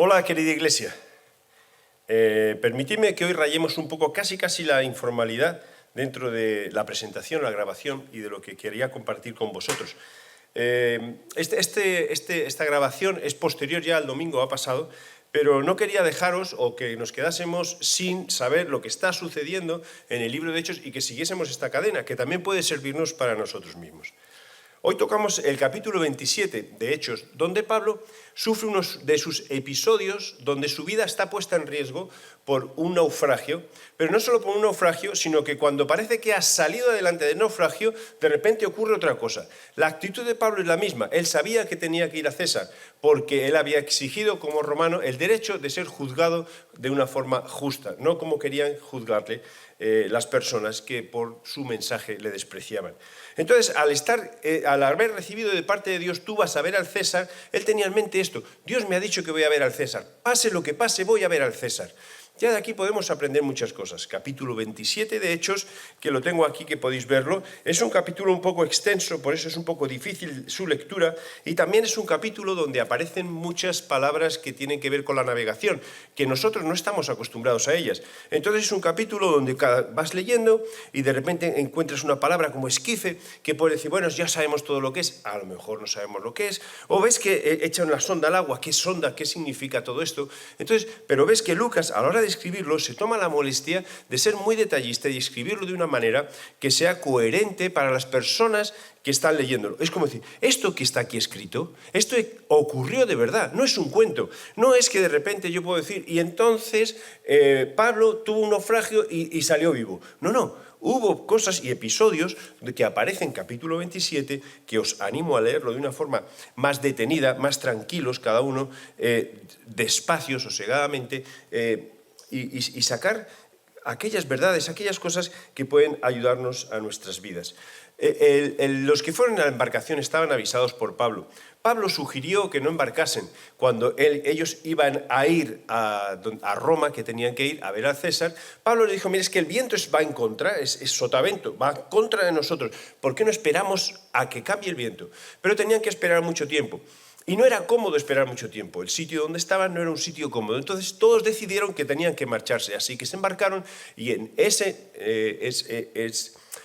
Hola, querida iglesia. Permitidme que hoy rayemos un poco casi la informalidad dentro de la presentación, la grabación y de lo que quería compartir con vosotros. Esta grabación es posterior ya al domingo, ha pasado, pero no quería dejaros o que nos quedásemos sin saber lo que está sucediendo en el libro de Hechos y que siguiésemos esta cadena, que también puede servirnos para nosotros mismos. Hoy tocamos el capítulo 27 de Hechos, donde Pablo sufre uno de sus episodios donde su vida está puesta en riesgo por un naufragio, pero no solo por un naufragio, sino que cuando parece que ha salido adelante del naufragio, de repente ocurre otra cosa. La actitud de Pablo es la misma. Él sabía que tenía que ir a César, porque él había exigido como romano el derecho de ser juzgado de una forma justa, no como querían juzgarle las personas que por su mensaje le despreciaban. Entonces, al haber recibido de parte de Dios, tú vas a ver al César, él tenía en mente esto: Dios me ha dicho que voy a ver al César, pase lo que pase, voy a ver al César. Ya de aquí podemos aprender muchas cosas. Capítulo 27 de Hechos, que lo tengo aquí, que podéis verlo, es un capítulo un poco extenso, por eso es un poco difícil su lectura, y también es un capítulo donde aparecen muchas palabras que tienen que ver con la navegación, que nosotros no estamos acostumbrados a ellas. Entonces es un capítulo donde vas leyendo y de repente encuentras una palabra como esquife, que puede decir, bueno, ya sabemos todo lo que es, a lo mejor no sabemos lo que es, o ves que echan la sonda al agua, ¿qué sonda? ¿Qué significa todo esto? Entonces, pero ves que Lucas, a la hora de escribirlo, se toma la molestia de ser muy detallista y escribirlo de una manera que sea coherente para las personas que están leyéndolo. Es como decir, esto que está aquí escrito, esto ocurrió de verdad, no es un cuento. No es que de repente yo puedo decir, y entonces Pablo tuvo un naufragio y salió vivo. No. Hubo cosas y episodios que aparecen en capítulo 27 que os animo a leerlo de una forma más detenida, más tranquilos cada uno, despacio, sosegadamente, y sacar aquellas verdades, aquellas cosas que pueden ayudarnos a nuestras vidas. Los que fueron a la embarcación estaban avisados por Pablo. Pablo sugirió que no embarcasen cuando ellos iban a ir a Roma, que tenían que ir a ver al César. Pablo le dijo, mira, es que el viento va en contra, es sotavento, va en contra de nosotros. ¿Por qué no esperamos a que cambie el viento? Pero tenían que esperar mucho tiempo. Y no era cómodo esperar mucho tiempo. El sitio donde estaban no era un sitio cómodo. Entonces todos decidieron que tenían que marcharse. Así que se embarcaron y en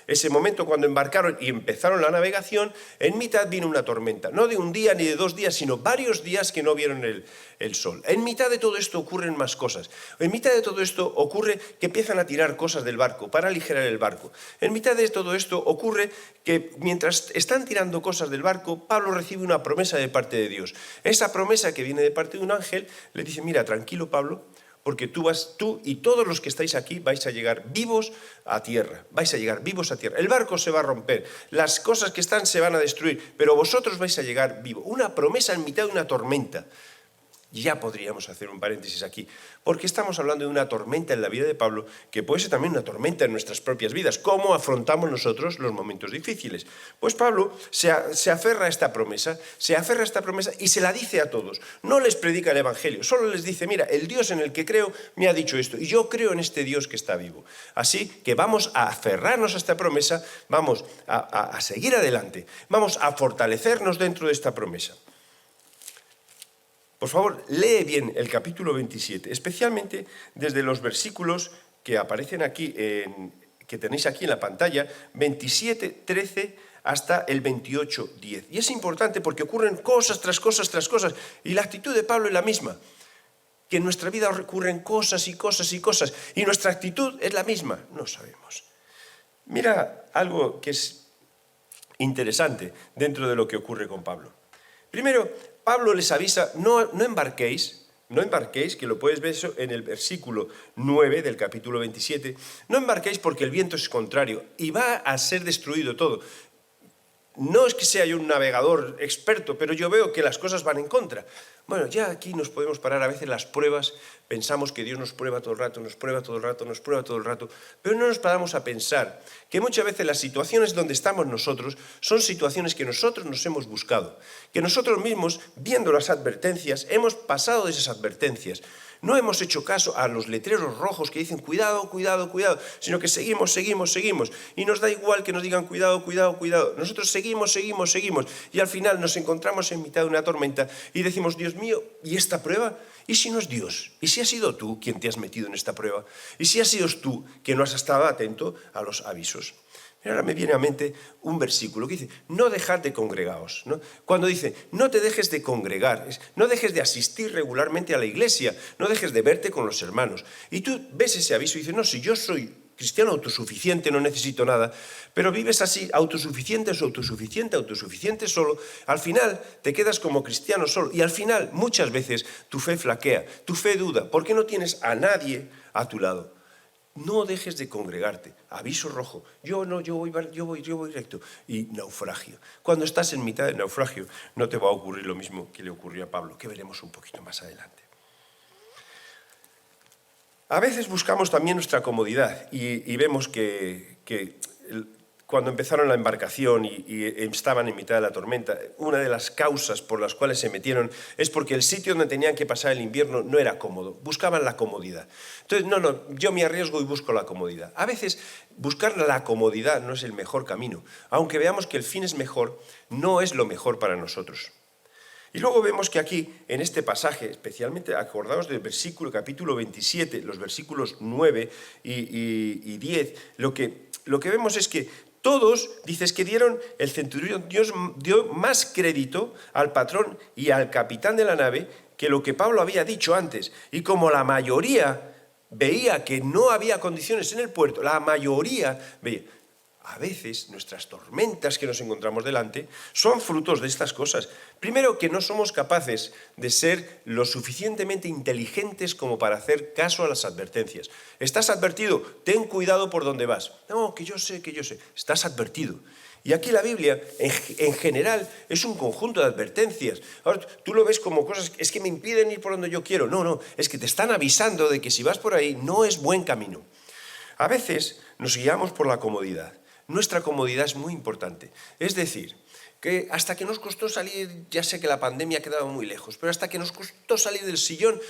ese momento, cuando embarcaron y empezaron la navegación, en mitad vino una tormenta. No de un día ni de 2 días, sino varios días que no vieron el sol. En mitad de todo esto ocurren más cosas. En mitad de todo esto ocurre que empiezan a tirar cosas del barco para aligerar el barco. En mitad de todo esto ocurre que mientras están tirando cosas del barco, Pablo recibe una promesa de parte de Dios. Esa promesa, que viene de parte de un ángel, le dice, mira, tranquilo Pablo, porque tú y todos los que estáis aquí vais a llegar vivos a tierra. Vais a llegar vivos a tierra. El barco se va a romper, las cosas que están se van a destruir, pero vosotros vais a llegar vivos. Una promesa en mitad de una tormenta. Ya podríamos hacer un paréntesis aquí, porque estamos hablando de una tormenta en la vida de Pablo, que puede ser también una tormenta en nuestras propias vidas. ¿Cómo afrontamos nosotros los momentos difíciles? Pues Pablo se aferra a esta promesa, y se la dice a todos. No les predica el Evangelio, solo les dice, mira, el Dios en el que creo me ha dicho esto, y yo creo en este Dios que está vivo. Así que vamos a aferrarnos a esta promesa, vamos a seguir adelante, vamos a fortalecernos dentro de esta promesa. Por favor, lee bien el capítulo 27, especialmente desde los versículos que aparecen aquí, que tenéis aquí en la pantalla, 27, 13 hasta el 28, 10. Y es importante porque ocurren cosas tras cosas tras cosas, y la actitud de Pablo es la misma. Que en nuestra vida ocurren cosas y cosas y cosas, y nuestra actitud es la misma. No sabemos. Mira algo que es interesante dentro de lo que ocurre con Pablo. Primero, Pablo les avisa, no embarquéis, que lo puedes ver eso en el versículo 9 del capítulo 27, no embarquéis porque el viento es contrario y va a ser destruido todo. No es que sea yo un navegador experto, pero yo veo que las cosas van en contra. Bueno, ya aquí nos podemos parar a veces las pruebas, pensamos que Dios nos prueba todo el rato, pero no nos paramos a pensar que muchas veces las situaciones donde estamos nosotros son situaciones que nosotros nos hemos buscado, que nosotros mismos, viendo las advertencias, hemos pasado de esas advertencias. No hemos hecho caso a los letreros rojos que dicen cuidado, cuidado, cuidado, sino que seguimos. Y nos da igual que nos digan cuidado, cuidado, cuidado. Nosotros seguimos. Y al final nos encontramos en mitad de una tormenta y decimos, Dios Dios mío, ¿y esta prueba? ¿Y si no es Dios? ¿Y si has sido tú quien te has metido en esta prueba? ¿Y si has sido tú que no has estado atento a los avisos? Y ahora me viene a mente un versículo que dice, no dejad de congregaos, ¿no? Cuando dice, no te dejes de congregar, no dejes de asistir regularmente a la iglesia, no dejes de verte con los hermanos. Y tú ves ese aviso y dices, no, si yo soy cristiano autosuficiente, no necesito nada, pero vives así, autosuficiente solo, al final te quedas como cristiano solo y al final muchas veces tu fe flaquea, tu fe duda, porque no tienes a nadie a tu lado. No dejes de congregarte. Aviso rojo. Yo voy recto. Y naufragio. Cuando estás en mitad del naufragio, no te va a ocurrir lo mismo que le ocurrió a Pablo, que veremos un poquito más adelante. A veces buscamos también nuestra comodidad y vemos que cuando empezaron la embarcación y estaban en mitad de la tormenta, una de las causas por las cuales se metieron es porque el sitio donde tenían que pasar el invierno no era cómodo, buscaban la comodidad. Entonces, yo me arriesgo y busco la comodidad. A veces buscar la comodidad no es el mejor camino, aunque veamos que el fin es mejor, no es lo mejor para nosotros. Y luego vemos que aquí, en este pasaje, especialmente acordaos del capítulo 27, los versículos 9 y 10, lo que vemos es que todos, dices que el centurión Dios dio más crédito al patrón y al capitán de la nave que lo que Pablo había dicho antes. Y como la mayoría veía que no había condiciones en el puerto, la mayoría veía. A veces nuestras tormentas que nos encontramos delante son frutos de estas cosas. Primero, que no somos capaces de ser lo suficientemente inteligentes como para hacer caso a las advertencias. ¿Estás advertido? Ten cuidado por dónde vas. No, que yo sé. Estás advertido. Y aquí la Biblia, en general, es un conjunto de advertencias. Ahora, tú lo ves como cosas, es que me impiden ir por donde yo quiero. No, es que te están avisando de que si vas por ahí no es buen camino. A veces nos guiamos por la comodidad. Nuestra comodidad es muy importante. Es decir, que hasta que nos costó salir, ya sé que la pandemia quedaba muy lejos, pero hasta que nos costó salir del sillón,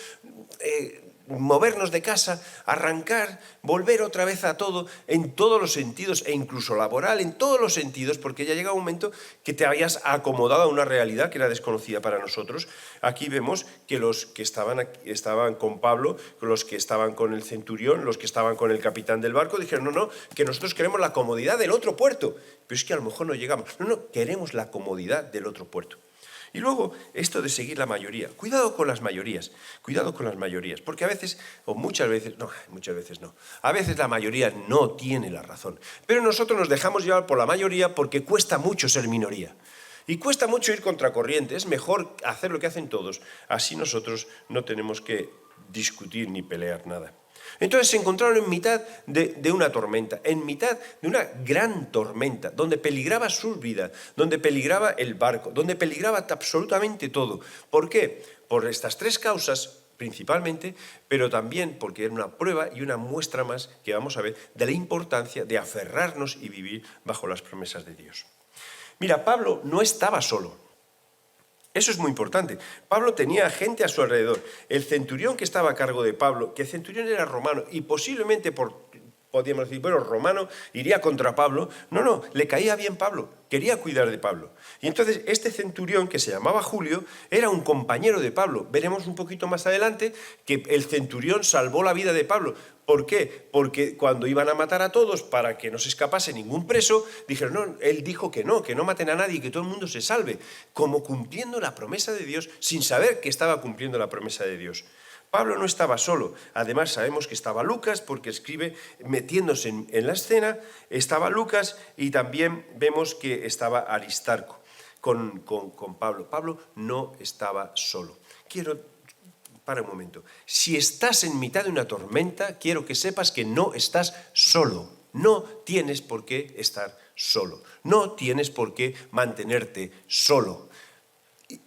movernos de casa, arrancar, volver otra vez a todo, en todos los sentidos, e incluso laboral, en todos los sentidos, porque ya llega un momento que te habías acomodado a una realidad que era desconocida para nosotros. Aquí vemos que los que estaban con Pablo, los que estaban con el centurión, los que estaban con el capitán del barco, dijeron, no, que nosotros queremos la comodidad del otro puerto, pero es que a lo mejor no llegamos. No, queremos la comodidad del otro puerto. Y luego, esto de seguir la mayoría. Cuidado con las mayorías, porque a veces a veces la mayoría no tiene la razón. Pero nosotros nos dejamos llevar por la mayoría porque cuesta mucho ser minoría. Y cuesta mucho ir contracorriente, es mejor hacer lo que hacen todos, así nosotros no tenemos que discutir ni pelear nada. Entonces se encontraron en mitad de una tormenta, en mitad de una gran tormenta, donde peligraba su vida, donde peligraba el barco, donde peligraba absolutamente todo. ¿Por qué? Por estas tres causas, principalmente, pero también porque era una prueba y una muestra más que vamos a ver de la importancia de aferrarnos y vivir bajo las promesas de Dios. Mira, Pablo no estaba solo. Eso es muy importante. Pablo tenía gente a su alrededor. El centurión que estaba a cargo de Pablo, que el centurión era romano y posiblemente podríamos decir, romano iría contra Pablo. No, le caía bien Pablo, quería cuidar de Pablo. Y entonces este centurión, que se llamaba Julio, era un compañero de Pablo. Veremos un poquito más adelante que el centurión salvó la vida de Pablo. ¿Por qué? Porque cuando iban a matar a todos para que no se escapase ningún preso, dijeron, no, él dijo que no maten a nadie y que todo el mundo se salve, como cumpliendo la promesa de Dios sin saber que estaba cumpliendo la promesa de Dios. Pablo no estaba solo, además sabemos que estaba Lucas porque escribe metiéndose en la escena, estaba Lucas y también vemos que estaba Aristarco con Pablo. Pablo no estaba solo. Para un momento. Si estás en mitad de una tormenta, quiero que sepas que no estás solo. No tienes por qué estar solo. No tienes por qué mantenerte solo.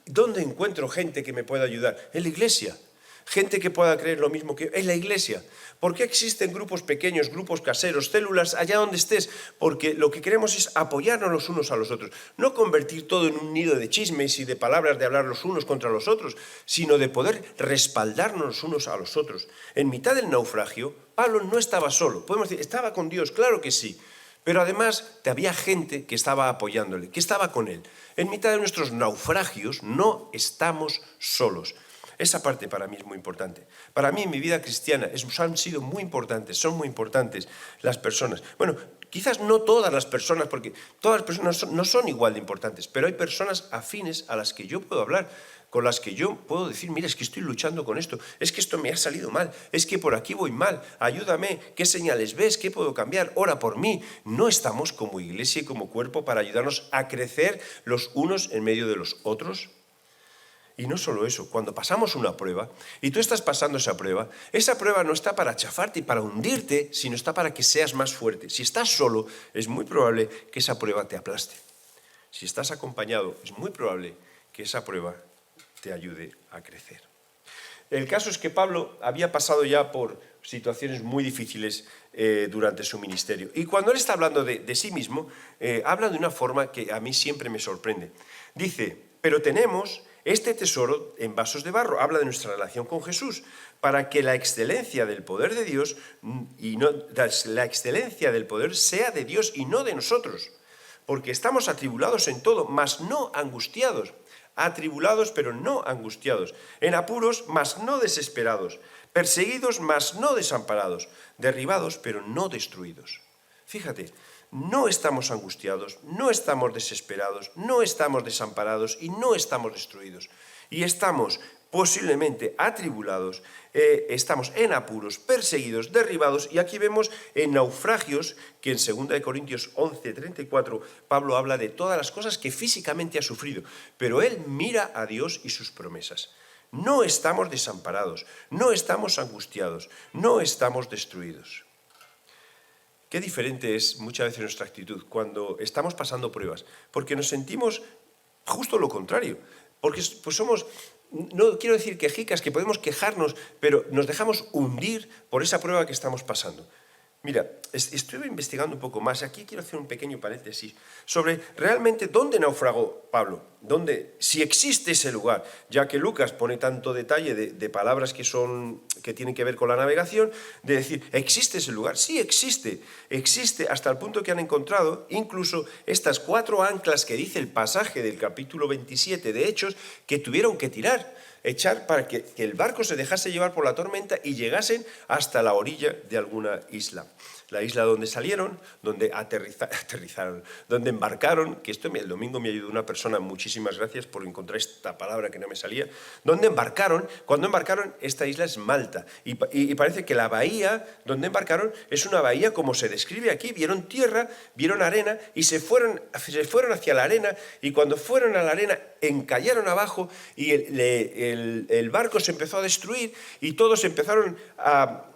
¿Dónde encuentro gente que me pueda ayudar? En la iglesia. Gente que pueda creer lo mismo que yo. En la iglesia. ¿Por qué existen grupos pequeños, grupos caseros, células, allá donde estés? Porque lo que queremos es apoyarnos los unos a los otros. No convertir todo en un nido de chismes y de palabras de hablar los unos contra los otros, sino de poder respaldarnos los unos a los otros. En mitad del naufragio, Pablo no estaba solo. Podemos decir, ¿estaba con Dios? Claro que sí. Pero además había gente que estaba apoyándole, que estaba con él. En mitad de nuestros naufragios no estamos solos. Esa parte para mí es muy importante. Para mí en mi vida cristiana han sido muy importantes, son muy importantes las personas. Bueno, quizás no todas las personas, porque todas las personas no son igual de importantes, pero hay personas afines a las que yo puedo hablar, con las que yo puedo decir, mira, es que estoy luchando con esto, es que esto me ha salido mal, es que por aquí voy mal, ayúdame, ¿qué señales ves? ¿Qué puedo cambiar? Ora por mí. No estamos como iglesia y como cuerpo para ayudarnos a crecer los unos en medio de los otros. Y no solo eso, cuando pasamos una prueba, y tú estás pasando esa prueba no está para chafarte y para hundirte, sino está para que seas más fuerte. Si estás solo, es muy probable que esa prueba te aplaste. Si estás acompañado, es muy probable que esa prueba te ayude a crecer. El caso es que Pablo había pasado ya por situaciones muy difíciles durante su ministerio. Y cuando él está hablando de sí mismo, habla de una forma que a mí siempre me sorprende. Dice, pero tenemos este tesoro en vasos de barro. Habla de nuestra relación con Jesús, para que la excelencia del poder de Dios la excelencia del poder sea de Dios y no de nosotros. Porque estamos atribulados en todo, mas no angustiados. Atribulados, pero no angustiados. En apuros, mas no desesperados. Perseguidos, mas no desamparados. Derribados, pero no destruidos. Fíjate, no estamos angustiados, no estamos desesperados, no estamos desamparados y no estamos destruidos. Y estamos posiblemente atribulados, estamos en apuros, perseguidos, derribados, y aquí vemos en naufragios, que en 2 Corintios 11:34 Pablo habla de todas las cosas que físicamente ha sufrido, pero él mira a Dios y sus promesas. No estamos desamparados, no estamos angustiados, no estamos destruidos. Qué diferente es muchas veces nuestra actitud cuando estamos pasando pruebas, porque nos sentimos justo lo contrario, porque pues somos, no quiero decir quejicas, que podemos quejarnos, pero nos dejamos hundir por esa prueba que estamos pasando. Mira, estuve investigando un poco más, aquí quiero hacer un pequeño paréntesis, sobre realmente dónde naufragó Pablo, si existe ese lugar, ya que Lucas pone tanto detalle de palabras que tienen que ver con la navegación, de decir, ¿existe ese lugar? Sí, existe hasta el punto que han encontrado incluso estas 4 anclas que dice el pasaje del capítulo 27 de Hechos, que tuvieron que echar para que el barco se dejase llevar por la tormenta y llegasen hasta la orilla de alguna isla. La isla donde salieron, donde aterrizaron, donde embarcaron, que esto el domingo me ayudó una persona, muchísimas gracias por encontrar esta palabra que no me salía, donde embarcaron, cuando embarcaron, esta isla es Malta, y parece que la bahía donde embarcaron es una bahía como se describe aquí, vieron tierra, vieron arena, y se fueron hacia la arena, y cuando fueron a la arena, encallaron abajo, y el barco se empezó a destruir, y todos empezaron a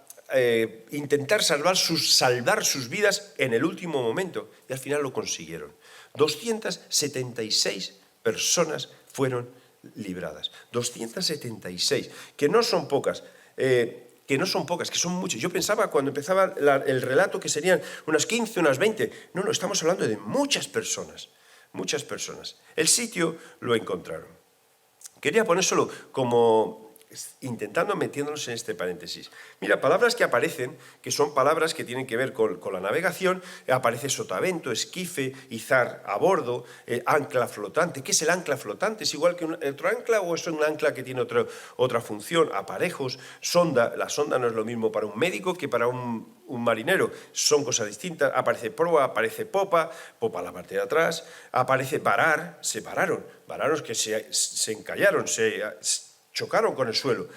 intentar salvar sus vidas en el último momento, y al final lo consiguieron. 276 personas fueron libradas. 276, que no son pocas, que son muchas. Yo pensaba cuando empezaba el relato que serían unas 15, unas 20. No, estamos hablando de muchas personas, muchas personas. El sitio lo encontraron. Quería ponérselo como intentando metiéndonos en este paréntesis. Mira, palabras que aparecen, que son palabras que tienen que ver con la navegación, aparece sotavento, esquife, izar a bordo, ancla flotante. ¿Qué es el ancla flotante? ¿Es igual que otro ancla o es un ancla que tiene otra función? Aparejos, sonda. La sonda no es lo mismo para un médico que para un marinero. Son cosas distintas. Aparece proa, aparece popa a la parte de atrás, aparece varar, se vararon, vararon que se encallaron, chocaron con el suelo.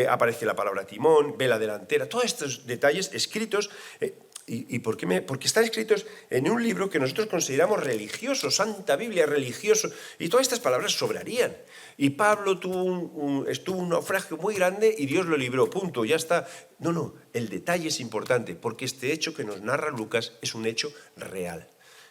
Aparece la palabra timón, vela delantera, todos estos detalles escritos. ¿Y por qué? Porque están escritos en un libro que nosotros consideramos religioso, Santa Biblia, religioso, y todas estas palabras sobrarían. Y Pablo estuvo un naufragio muy grande y Dios lo libró, punto, ya está. No, el detalle es importante, porque este hecho que nos narra Lucas es un hecho real.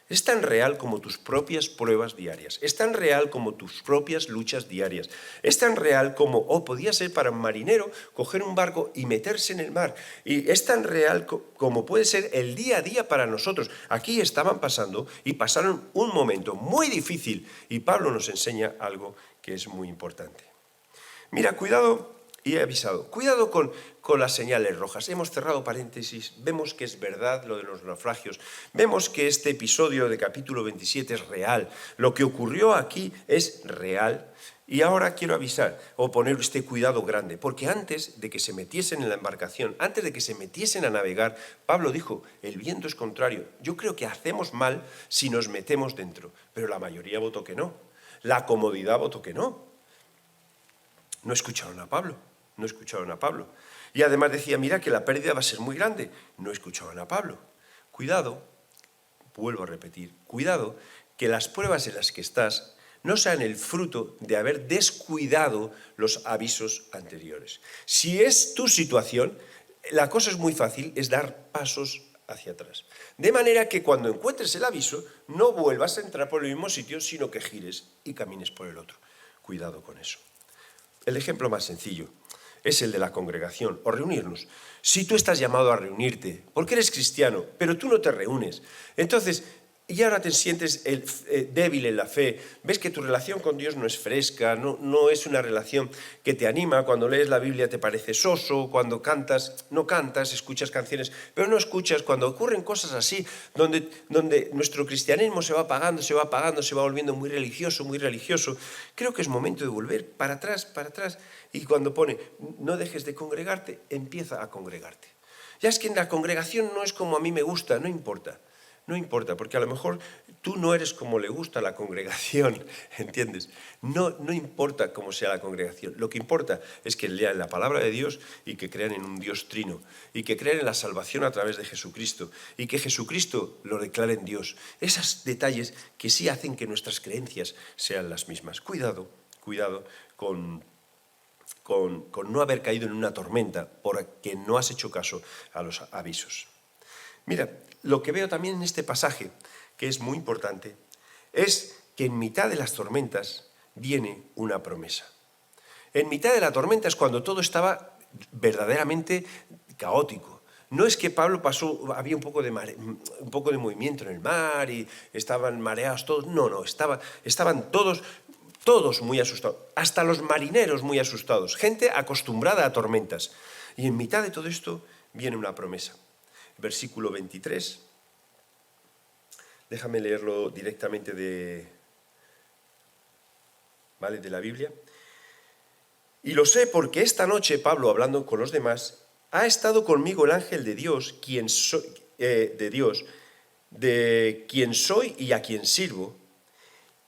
Es tan real como tus propias pruebas diarias, es tan real como tus propias luchas diarias, es tan real como, podía ser para un marinero coger un barco y meterse en el mar, y es tan real como puede ser el día a día para nosotros. Aquí estaban pasando y pasaron un momento muy difícil, y Pablo nos enseña algo que es muy importante. Mira, cuidado Y he avisado, cuidado con las señales rojas. Hemos cerrado paréntesis, vemos que es verdad lo de los naufragios, vemos que este episodio de capítulo 27 es real, lo que ocurrió aquí es real. Y ahora quiero avisar o poner este cuidado grande, porque antes de que se metiesen en la embarcación, antes de que se metiesen a navegar, Pablo dijo, el viento es contrario. Yo creo que hacemos mal si nos metemos dentro, pero la mayoría votó que no. La comodidad votó que no. No escucharon a Pablo, no escucharon a Pablo. Y además decía, mira que la pérdida va a ser muy grande. No escuchaban a Pablo. Cuidado, vuelvo a repetir, cuidado que las pruebas en las que estás no sean el fruto de haber descuidado los avisos anteriores. Si es tu situación, la cosa es muy fácil, es dar pasos hacia atrás. De manera que cuando encuentres el aviso, no vuelvas a entrar por el mismo sitio, sino que gires y camines por el otro. Cuidado con eso. El ejemplo más sencillo es el de la congregación o reunirnos. Si tú estás llamado a reunirte, porque eres cristiano, pero tú no te reúnes, entonces, y ahora te sientes débil en la fe, ves que tu relación con Dios no es fresca, no es una relación que te anima, cuando lees la Biblia te parece soso, cuando cantas, no cantas, escuchas canciones, pero no escuchas, cuando ocurren cosas así, donde nuestro cristianismo se va apagando, se va volviendo muy religioso, creo que es momento de volver para atrás, y cuando pone, no dejes de congregarte, empieza a congregarte. Ya es que en la congregación no es como a mí me gusta, no importa. No importa, porque a lo mejor tú no eres como le gusta a la congregación, ¿entiendes? No importa cómo sea la congregación. Lo que importa es que lean la palabra de Dios y que crean en un Dios trino y que crean en la salvación a través de Jesucristo y que Jesucristo lo declare en Dios. Esos detalles que sí hacen que nuestras creencias sean las mismas. Cuidado con no haber caído en una tormenta porque no has hecho caso a los avisos. Mira, lo que veo también en este pasaje, que es muy importante, es que en mitad de las tormentas viene una promesa. En mitad de la tormenta es cuando todo estaba verdaderamente caótico. No es que Pablo había un poco de movimiento en el mar y estaban mareados todos. No, estaban todos muy asustados, hasta los marineros muy asustados, gente acostumbrada a tormentas. Y en mitad de todo esto viene una promesa. Versículo 23, déjame leerlo directamente de la Biblia. Y lo sé porque esta noche, Pablo, hablando con los demás, ha estado conmigo el ángel de Dios, de quien soy y a quien sirvo,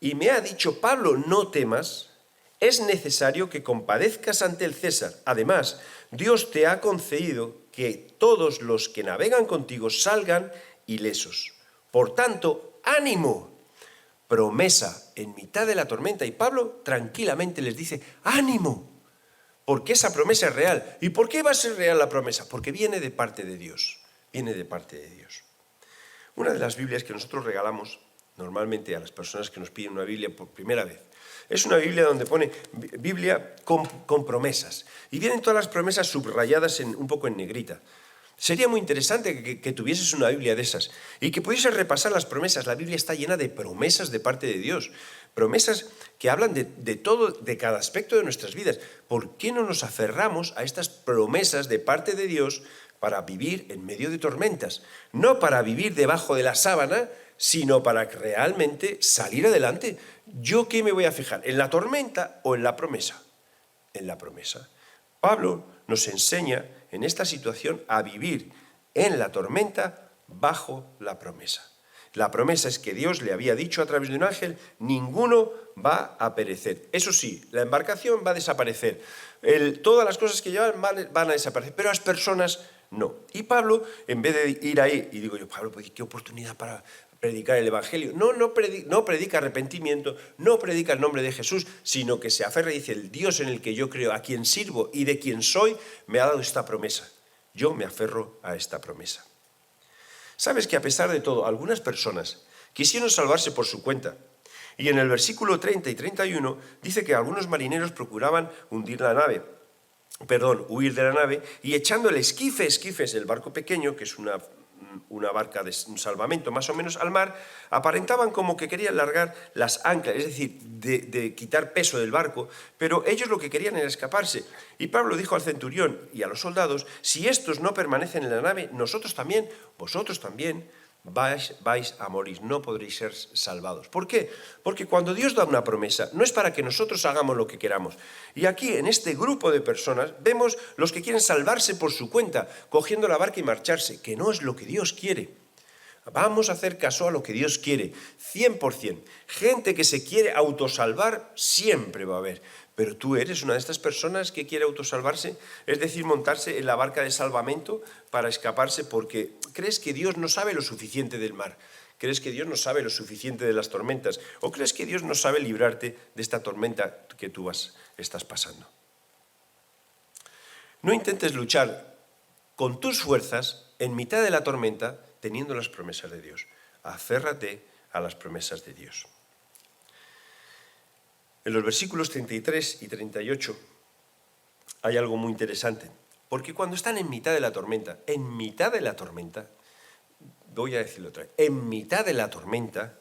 y me ha dicho, Pablo, no temas, es necesario que compadezcas ante el César. Además, Dios te ha concedido que todos los que navegan contigo salgan ilesos. Por tanto, ánimo, promesa en mitad de la tormenta. Y Pablo tranquilamente les dice, ánimo, porque esa promesa es real. ¿Y por qué va a ser real la promesa? Porque viene de parte de Dios, viene de parte de Dios. Una de las Biblias que nosotros regalamos normalmente a las personas que nos piden una Biblia por primera vez, es una Biblia donde pone Biblia con promesas. Y vienen todas las promesas subrayadas un poco en negrita. Sería muy interesante que tuvieses una Biblia de esas y que pudieses repasar las promesas. La Biblia está llena de promesas de parte de Dios. Promesas que hablan de todo, de cada aspecto de nuestras vidas. ¿Por qué no nos aferramos a estas promesas de parte de Dios para vivir en medio de tormentas? No para vivir debajo de la sábana, sino para realmente salir adelante. ¿Yo qué me voy a fijar? ¿En la tormenta o en la promesa? En la promesa. Pablo nos enseña en esta situación a vivir en la tormenta bajo la promesa. La promesa es que Dios le había dicho a través de un ángel, ninguno va a perecer. Eso sí, la embarcación va a desaparecer. Todas las cosas que llevan van a desaparecer, pero las personas no. Y Pablo, en vez de ir ahí, y digo yo, Pablo, pues qué oportunidad para predicar el Evangelio. No predica arrepentimiento, no predica el nombre de Jesús, sino que se aferra y dice, el Dios en el que yo creo, a quien sirvo y de quien soy, me ha dado esta promesa. Yo me aferro a esta promesa. ¿Sabes que a pesar de todo, algunas personas quisieron salvarse por su cuenta? Y en el versículo 30 y 31 dice que algunos marineros procuraban huir de la nave, y echando el esquife es el barco pequeño, que es una una barca de salvamento más o menos al mar, aparentaban como que querían largar las anclas, es decir, de quitar peso del barco, pero ellos lo que querían era escaparse. Y Pablo dijo al centurión y a los soldados, si estos no permanecen en la nave, vosotros también vais a morir, no podréis ser salvados. ¿Por qué? Porque cuando Dios da una promesa, no es para que nosotros hagamos lo que queramos. Y aquí, en este grupo de personas, vemos los que quieren salvarse por su cuenta, cogiendo la barca y marcharse, que no es lo que Dios quiere. Vamos a hacer caso a lo que Dios quiere, 100%. Gente que se quiere autosalvar siempre va a haber. Pero tú eres una de estas personas que quiere autosalvarse, es decir, montarse en la barca de salvamento para escaparse porque crees que Dios no sabe lo suficiente del mar, crees que Dios no sabe lo suficiente de las tormentas, o crees que Dios no sabe librarte de esta tormenta que tú estás pasando. No intentes luchar con tus fuerzas en mitad de la tormenta teniendo las promesas de Dios. Aférrate a las promesas de Dios. En los versículos 33 y 38 hay algo muy interesante, porque cuando están en mitad de la tormenta, voy a decirlo otra vez, en mitad de la tormenta,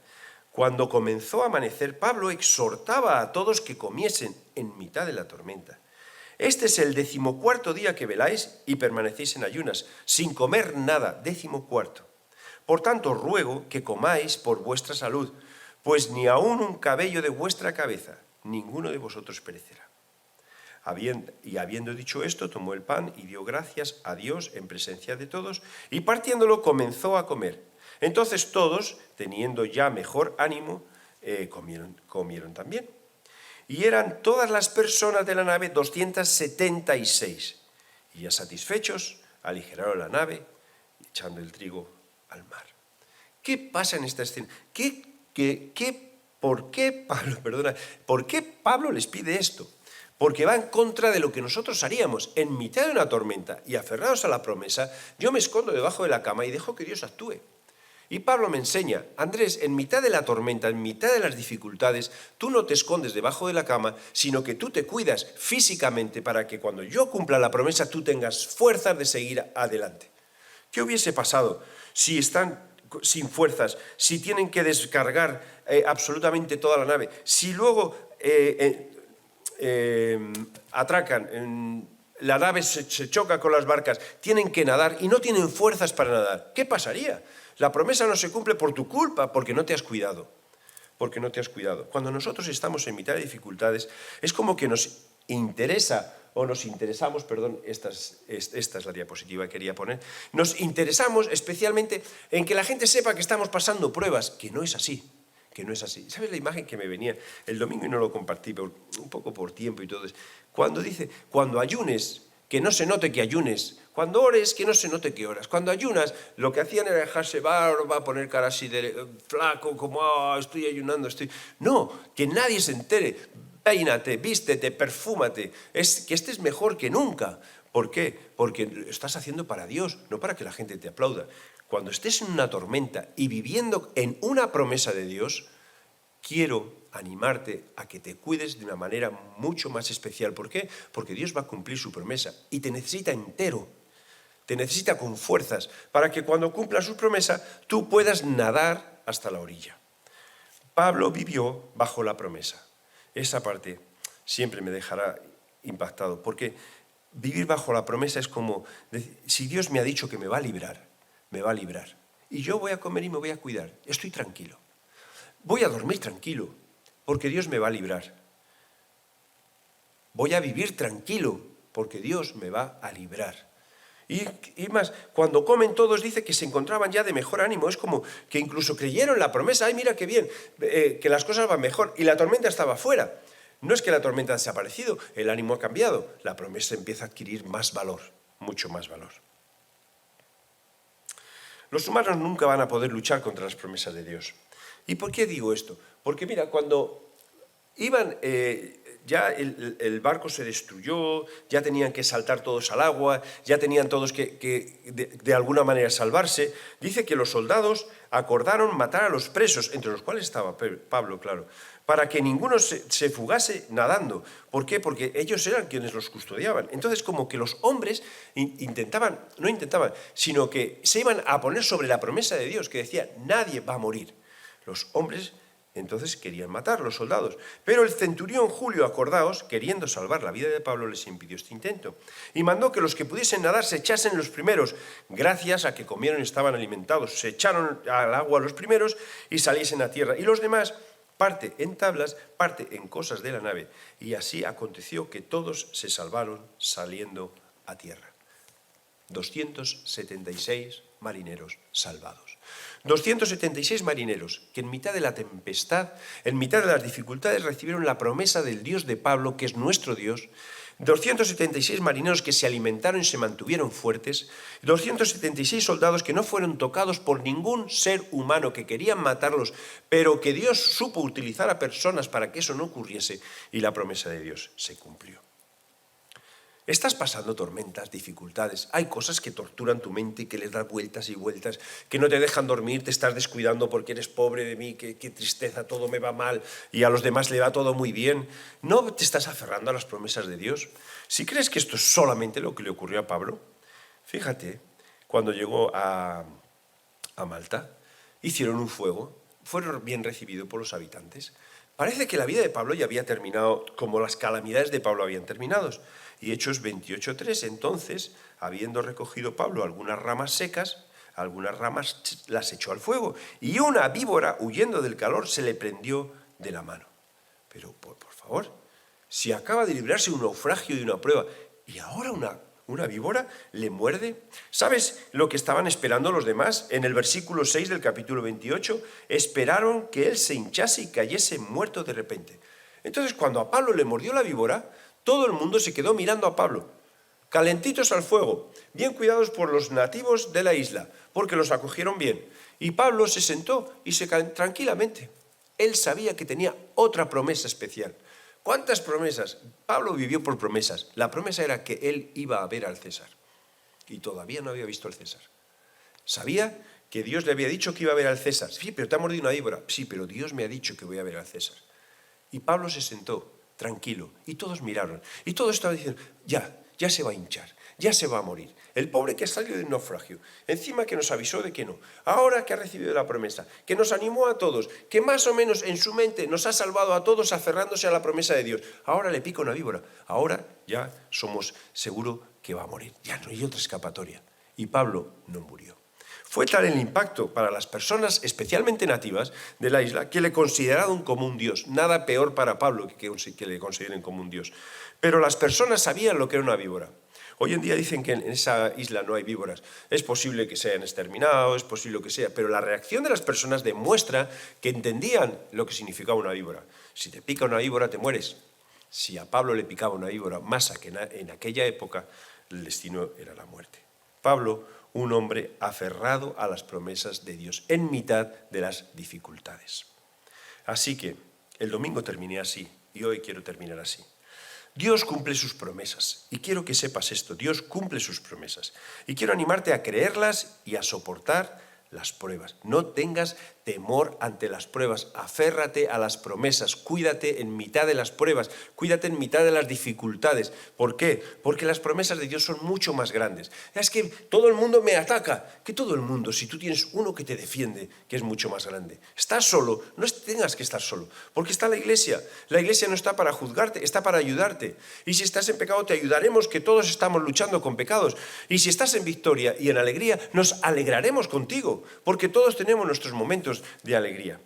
cuando comenzó a amanecer, Pablo exhortaba a todos que comiesen en mitad de la tormenta. Este es el 14º día que veláis y permanecéis en ayunas, sin comer nada, 14º. Por tanto, ruego que comáis por vuestra salud, pues ni aun un cabello de vuestra cabeza, ninguno de vosotros perecerá. Habiendo dicho esto, tomó el pan y dio gracias a Dios en presencia de todos, y partiéndolo comenzó a comer. Entonces todos, teniendo ya mejor ánimo, comieron también. Y eran todas las personas de la nave 276. Y ya satisfechos, aligeraron la nave, echando el trigo al mar. ¿Qué pasa en esta escena? ¿Por qué Pablo les pide esto? Porque va en contra de lo que nosotros haríamos. En mitad de una tormenta y aferrados a la promesa, yo me escondo debajo de la cama y dejo que Dios actúe. Y Pablo me enseña, Andrés, en mitad de la tormenta, en mitad de las dificultades, tú no te escondes debajo de la cama, sino que tú te cuidas físicamente para que cuando yo cumpla la promesa tú tengas fuerzas de seguir adelante. ¿Qué hubiese pasado si están sin fuerzas, si tienen que descargar absolutamente toda la nave, si luego atracan, la nave se choca con las barcas, tienen que nadar y no tienen fuerzas para nadar? ¿Qué pasaría? La promesa no se cumple por tu culpa, porque no te has cuidado. Cuando nosotros estamos en mitad de dificultades, es como que nos interesamos, esta es la diapositiva que quería poner, nos interesamos especialmente en que la gente sepa que estamos pasando pruebas, que no es así. ¿Sabes la imagen que me venía el domingo y no lo compartí, un poco por tiempo y todo eso? Cuando dice, cuando ayunes, que no se note que ayunes. Cuando ores, que no se note que oras. Cuando ayunas, lo que hacían era dejarse barba, poner cara así de flaco, como estoy ayunando, No, que nadie se entere. Peínate, vístete, perfúmate. Que estés mejor que nunca. ¿Por qué? Porque lo estás haciendo para Dios, no para que la gente te aplauda. Cuando estés en una tormenta y viviendo en una promesa de Dios, quiero animarte a que te cuides de una manera mucho más especial. ¿Por qué? Porque Dios va a cumplir su promesa y te necesita entero, te necesita con fuerzas, para que cuando cumpla su promesa tú puedas nadar hasta la orilla. Pablo vivió bajo la promesa. Esa parte siempre me dejará impactado, porque vivir bajo la promesa es como, si Dios me ha dicho que me va a librar, me va a librar. Y yo voy a comer y me voy a cuidar, estoy tranquilo. Voy a dormir tranquilo, porque Dios me va a librar. Voy a vivir tranquilo, porque Dios me va a librar. Y más, cuando comen todos dice que se encontraban ya de mejor ánimo. Es como que incluso creyeron la promesa. ¡Ay, mira qué bien! Que las cosas van mejor. Y la tormenta estaba fuera. No es que la tormenta ha desaparecido, el ánimo ha cambiado. La promesa empieza a adquirir más valor, mucho más valor. Los humanos nunca van a poder luchar contra las promesas de Dios. ¿Y por qué digo esto? Porque mira, cuando iban ya el barco se destruyó, ya tenían que saltar todos al agua, ya tenían todos que de alguna manera salvarse. Dice que los soldados acordaron matar a los presos, entre los cuales estaba Pablo, claro, para que ninguno se fugase nadando. ¿Por qué? Porque ellos eran quienes los custodiaban. Entonces, como que los hombres no intentaban, sino que se iban a poner sobre la promesa de Dios, que decía, nadie va a morir. Los hombres entonces querían matar, los soldados. Pero el centurión Julio, acordaos, queriendo salvar la vida de Pablo, les impidió este intento. Y mandó que los que pudiesen nadar se echasen los primeros, gracias a que comieron y estaban alimentados. Se echaron al agua los primeros y saliesen a tierra. Y los demás, parte en tablas, parte en cosas de la nave. Y así aconteció que todos se salvaron saliendo a tierra. 276 marineros salvados. 276 marineros que en mitad de la tempestad, en mitad de las dificultades, recibieron la promesa del Dios de Pablo, que es nuestro Dios. 276 marineros que se alimentaron y se mantuvieron fuertes. 276 soldados que no fueron tocados por ningún ser humano, que querían matarlos, pero que Dios supo utilizar a personas para que eso no ocurriese, y la promesa de Dios se cumplió. Estás pasando tormentas, dificultades, hay cosas que torturan tu mente, que les das vueltas y vueltas, que no te dejan dormir, te estás descuidando porque eres pobre de mí, qué tristeza, todo me va mal y a los demás le va todo muy bien. ¿No te estás aferrando a las promesas de Dios? Si crees que esto es solamente lo que le ocurrió a Pablo, fíjate, cuando llegó a Malta, hicieron un fuego, fueron bien recibidos por los habitantes. Parece que la vida de Pablo ya había terminado como las calamidades de Pablo habían terminado. Y Hechos 28:3, entonces, habiendo recogido Pablo algunas ramas secas, algunas ramas las echó al fuego, y una víbora, huyendo del calor, se le prendió de la mano. Pero, por favor, si acaba de librarse un naufragio y una prueba, y ahora una víbora le muerde. ¿Sabes lo que estaban esperando los demás? En el versículo 6 del capítulo 28, esperaron que él se hinchase y cayese muerto de repente. Entonces, cuando a Pablo le mordió la víbora, todo el mundo se quedó mirando a Pablo, calentitos al fuego, bien cuidados por los nativos de la isla, porque los acogieron bien. Y Pablo se sentó y se calentó tranquilamente. Él sabía que tenía otra promesa especial. ¿Cuántas promesas? Pablo vivió por promesas. La promesa era que él iba a ver al César. Y todavía no había visto al César. Sabía que Dios le había dicho que iba a ver al César. Sí, pero te ha mordido una víbora. Sí, pero Dios me ha dicho que voy a ver al César. Y Pablo se sentó tranquilo, y todos miraron, y todos estaban diciendo, ya se va a hinchar, ya se va a morir. El pobre que ha salido del naufragio, encima que nos avisó de que no, ahora que ha recibido la promesa, que nos animó a todos, que más o menos en su mente nos ha salvado a todos aferrándose a la promesa de Dios, ahora le pica una víbora, ahora ya somos seguros que va a morir, ya no hay otra escapatoria. Y Pablo no murió. Fue tal el impacto para las personas, especialmente nativas de la isla, que le consideraron como un dios. Nada peor para Pablo que le consideren como un dios. Pero las personas sabían lo que era una víbora. Hoy en día dicen que en esa isla no hay víboras. Es posible que se hayan exterminado, es posible que sea, pero la reacción de las personas demuestra que entendían lo que significaba una víbora. Si te pica una víbora, te mueres. Si a Pablo le picaba una víbora, más que en aquella época, el destino era la muerte. Pablo, un hombre aferrado a las promesas de Dios en mitad de las dificultades. Así que el domingo terminé así y hoy quiero terminar así. Dios cumple sus promesas y quiero que sepas esto, Dios cumple sus promesas y quiero animarte a creerlas y a soportar las pruebas. No tengas temor ante las pruebas, aférrate a las promesas, cuídate en mitad de las pruebas, cuídate en mitad de las dificultades. ¿Por qué? Porque las promesas de Dios son mucho más grandes. Es que todo el mundo me ataca, que todo el mundo, si tú tienes uno que te defiende, que es mucho más grande. Estás solo, no tengas que estar solo, porque está la iglesia no está para juzgarte, está para ayudarte. Y si estás en pecado te ayudaremos, que todos estamos luchando con pecados. Y si estás en victoria y en alegría, nos alegraremos contigo, porque todos tenemos nuestros momentos de alegría.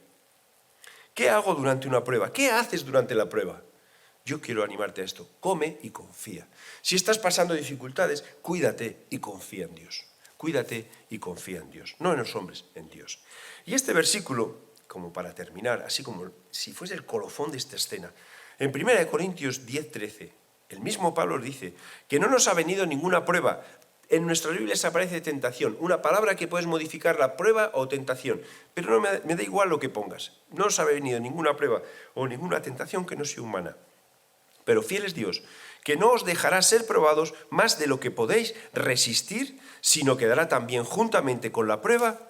¿Qué hago durante una prueba? ¿Qué haces durante la prueba? Yo quiero animarte a esto. Come y confía. Si estás pasando dificultades, cuídate y confía en Dios. Cuídate y confía en Dios. No en los hombres, en Dios. Y este versículo, como para terminar, así como si fuese el colofón de esta escena, en 1 Corintios 10:13, el mismo Pablo dice que no nos ha venido ninguna prueba. En nuestras Biblias aparece tentación, una palabra que puedes modificar, la prueba o tentación, pero no me da igual lo que pongas. No os ha venido ninguna prueba o ninguna tentación que no sea humana. Pero fiel es Dios, que no os dejará ser probados más de lo que podéis resistir, sino que dará también juntamente con la prueba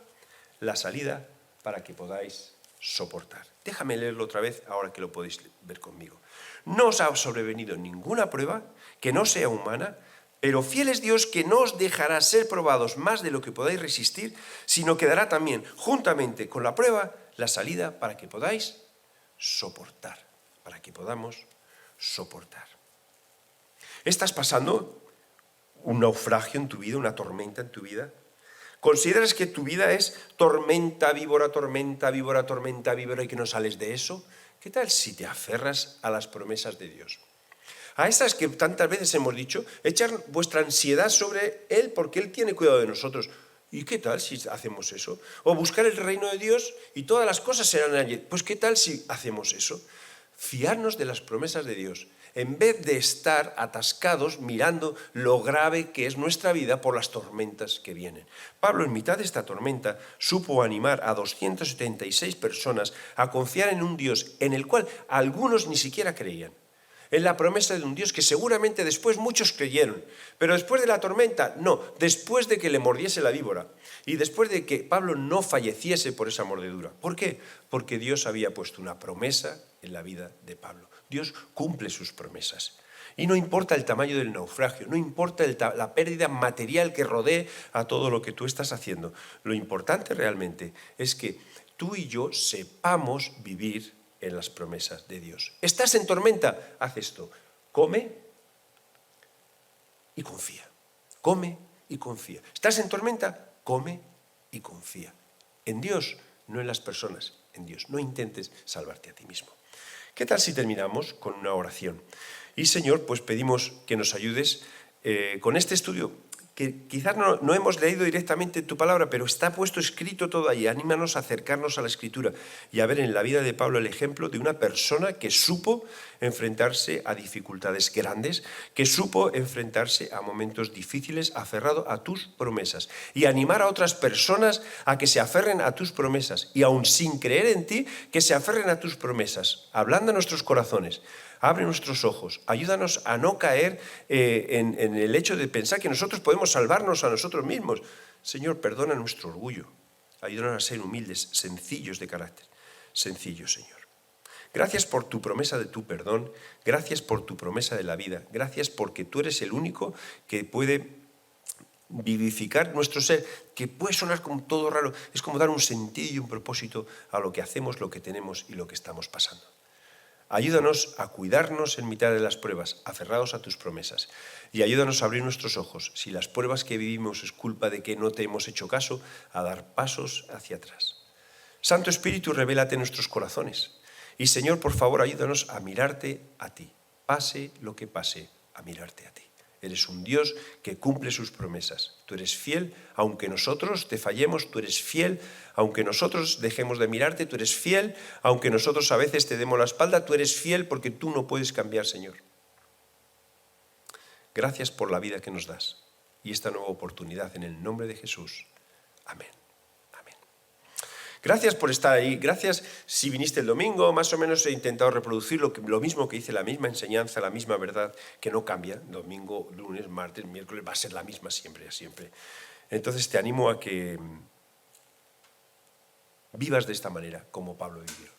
la salida para que podáis soportar. Déjame leerlo otra vez ahora que lo podéis ver conmigo. No os ha sobrevenido ninguna prueba que no sea humana, pero fiel es Dios, que no os dejará ser probados más de lo que podáis resistir, sino que dará también juntamente con la prueba la salida para que podáis soportar, para que podamos soportar. ¿Estás pasando un naufragio en tu vida, una tormenta en tu vida? ¿Consideras que tu vida es tormenta, víbora, tormenta, víbora, tormenta, víbora y que no sales de eso? ¿Qué tal si te aferras a las promesas de Dios? A esas que tantas veces hemos dicho, echar vuestra ansiedad sobre Él porque Él tiene cuidado de nosotros. ¿Y qué tal si hacemos eso? O buscar el reino de Dios y todas las cosas serán allí. Pues ¿qué tal si hacemos eso? Fiarnos de las promesas de Dios, en vez de estar atascados mirando lo grave que es nuestra vida por las tormentas que vienen. Pablo, en mitad de esta tormenta, supo animar a 276 personas a confiar en un Dios en el cual algunos ni siquiera creían. En la promesa de un Dios que seguramente después muchos creyeron, pero después de la tormenta, no, después de que le mordiese la víbora y después de que Pablo no falleciese por esa mordedura. ¿Por qué? Porque Dios había puesto una promesa en la vida de Pablo. Dios cumple sus promesas. Y no importa el tamaño del naufragio, no importa la pérdida material que rodee a todo lo que tú estás haciendo. Lo importante realmente es que tú y yo sepamos vivir en las promesas de Dios. ¿Estás en tormenta? Haz esto. Come y confía. Come y confía. ¿Estás en tormenta? Come y confía. En Dios, no en las personas. En Dios. No intentes salvarte a ti mismo. ¿Qué tal si terminamos con una oración? Y Señor, pues pedimos que nos ayudes con este estudio, que quizás no hemos leído directamente tu palabra, pero está puesto escrito todo ahí. Anímanos a acercarnos a la Escritura y a ver en la vida de Pablo el ejemplo de una persona que supo enfrentarse a dificultades grandes, que supo enfrentarse a momentos difíciles, aferrado a tus promesas, y animar a otras personas a que se aferren a tus promesas, y aun sin creer en ti, que se aferren a tus promesas. Ablanda nuestros corazones. Abre nuestros ojos, ayúdanos a no caer en el hecho de pensar que nosotros podemos salvarnos a nosotros mismos. Señor, perdona nuestro orgullo, ayúdanos a ser humildes, sencillos de carácter, sencillos, Señor. Gracias por tu promesa de tu perdón, gracias por tu promesa de la vida, gracias porque tú eres el único que puede vivificar nuestro ser, que puede sonar como todo raro, es como dar un sentido y un propósito a lo que hacemos, lo que tenemos y lo que estamos pasando. Ayúdanos a cuidarnos en mitad de las pruebas, aferrados a tus promesas. Y ayúdanos a abrir nuestros ojos, si las pruebas que vivimos es culpa de que no te hemos hecho caso, a dar pasos hacia atrás. Santo Espíritu, revélate en nuestros corazones. Y Señor, por favor, ayúdanos a mirarte a ti. Pase lo que pase, a mirarte a ti. Eres un Dios que cumple sus promesas. Tú eres fiel, aunque nosotros te fallemos, tú eres fiel, aunque nosotros dejemos de mirarte, tú eres fiel, aunque nosotros a veces te demos la espalda, tú eres fiel porque tú no puedes cambiar, Señor. Gracias por la vida que nos das y esta nueva oportunidad en el nombre de Jesús. Amén. Gracias por estar ahí, gracias si viniste el domingo, más o menos he intentado reproducir lo mismo que hice, la misma enseñanza, la misma verdad, que no cambia, domingo, lunes, martes, miércoles, va a ser la misma siempre, siempre. Entonces te animo a que vivas de esta manera, como Pablo vivió.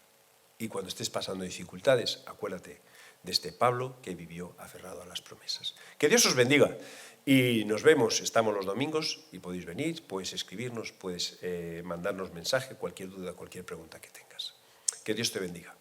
Y cuando estés pasando dificultades, acuérdate de este Pablo que vivió aferrado a las promesas. Que Dios os bendiga. Y nos vemos, estamos los domingos y podéis venir, puedes escribirnos, puedes mandarnos mensaje, cualquier duda, cualquier pregunta que tengas. Que Dios te bendiga.